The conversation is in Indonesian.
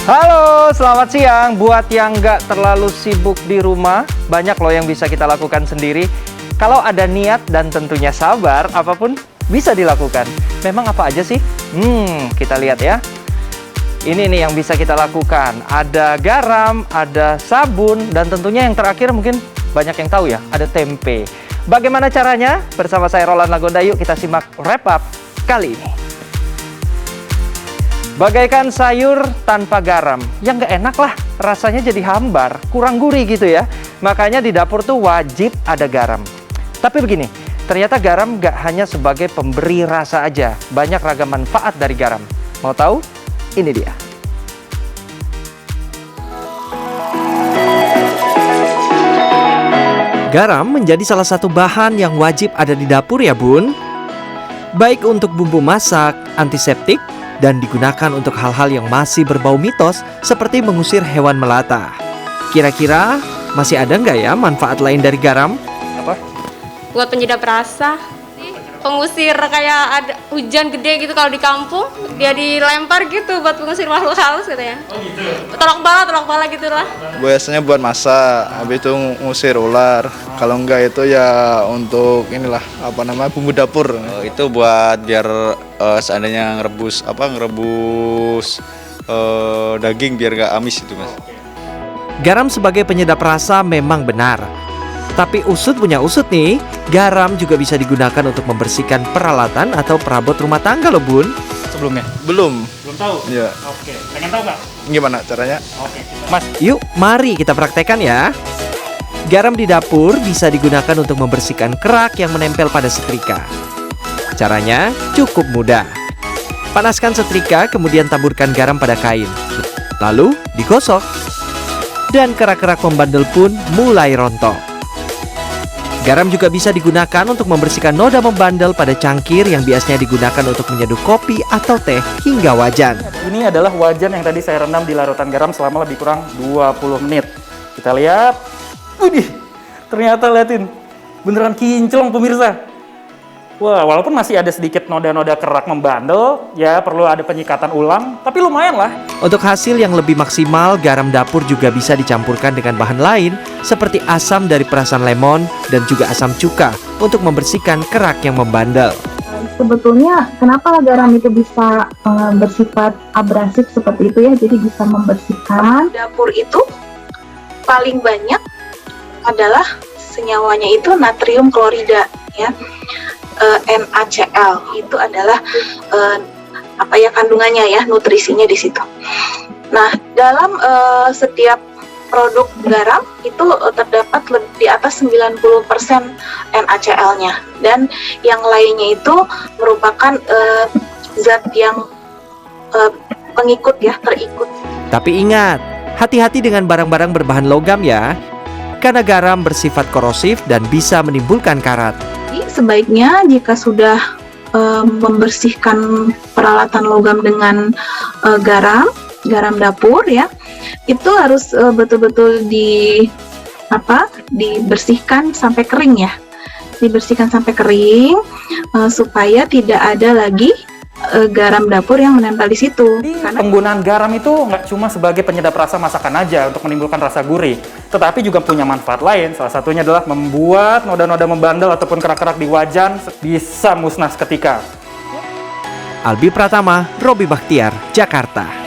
Halo, selamat siang. Buat yang nggak terlalu sibuk di rumah, banyak loh yang bisa kita lakukan sendiri. Kalau ada niat dan tentunya sabar, apapun bisa dilakukan. Memang apa aja sih? Kita lihat ya. Ini nih yang bisa kita lakukan. Ada garam, ada sabun, dan tentunya yang terakhir mungkin banyak yang tahu ya, ada tempe. Bagaimana caranya? Bersama saya Roland Lagonda, yuk kita simak wrap up kali ini. Bagaikan sayur tanpa garam, yang nggak enak lah, rasanya jadi hambar, kurang gurih gitu ya. Makanya di dapur tuh wajib ada garam. Tapi begini, ternyata garam nggak hanya sebagai pemberi rasa aja, banyak ragam manfaat dari garam. Mau tahu? Ini dia. Garam menjadi salah satu bahan yang wajib ada di dapur ya bun. Baik untuk bumbu masak, antiseptik, dan digunakan untuk hal-hal yang masih berbau mitos seperti mengusir hewan melata. Kira-kira masih ada nggak ya manfaat lain dari garam? Apa? Buat penyedap rasa, pengusir kayak ada hujan gede gitu kalau di kampung, dia dilempar gitu buat pengusir makhluk halus katanya. Oh gitu? Tolak bala gitu lah. Biasanya buat masak, habis itu ngusir ular. Kalau enggak itu ya untuk inilah bumbu dapur. Itu buat biar seandainya ngerebus daging biar nggak amis itu mas. Garam sebagai penyedap rasa memang benar. Tapi usut punya usut nih, garam juga bisa digunakan untuk membersihkan peralatan atau perabot rumah tangga loh bun. Sebelumnya? Belum Tahu? ya. Oke, pengen tahu nggak? Gimana caranya? Oke, Mas. Yuk mari kita praktekkan ya. Garam di dapur bisa digunakan untuk membersihkan kerak yang menempel pada setrika. Caranya cukup mudah. Panaskan setrika, kemudian taburkan garam pada kain. Lalu digosok. Dan kerak-kerak membandel pun mulai rontok. Garam juga bisa digunakan untuk membersihkan noda membandel pada cangkir yang biasanya digunakan untuk menyeduh kopi atau teh hingga wajan. Ini adalah wajan yang tadi saya rendam di larutan garam selama lebih kurang 20 menit. Kita lihat. Widih, ternyata liatin. Beneran kinclong pemirsa. Wah, walaupun masih ada sedikit noda-noda kerak membandel, ya perlu ada penyikatan ulang, tapi lumayan lah. Untuk hasil yang lebih maksimal, garam dapur juga bisa dicampurkan dengan bahan lain seperti asam dari perasan lemon dan juga asam cuka untuk membersihkan kerak yang membandel. Sebetulnya kenapa garam itu bisa bersifat abrasif seperti itu ya, jadi bisa membersihkan. Dapur itu paling banyak adalah senyawanya itu natrium klorida ya. NaCl itu adalah kandungannya ya, nutrisinya di situ. Nah, dalam setiap produk garam itu terdapat di atas 90% NaCl-nya, dan yang lainnya itu merupakan zat yang pengikut ya, terikut. Tapi ingat, hati-hati dengan barang-barang berbahan logam ya, karena garam bersifat korosif dan bisa menimbulkan karat. Sebaiknya jika sudah membersihkan peralatan logam dengan garam dapur ya, itu harus betul-betul dibersihkan sampai kering ya, dibersihkan sampai kering supaya tidak ada lagi garam dapur yang menempel di situ. Karena penggunaan garam itu nggak cuma sebagai penyedap rasa masakan aja untuk menimbulkan rasa gurih, tetapi juga punya manfaat lain. Salah satunya adalah membuat noda-noda membandel ataupun kerak-kerak di wajan bisa musnah seketika. Albi Pratama, Robi Bakhtiar, Jakarta.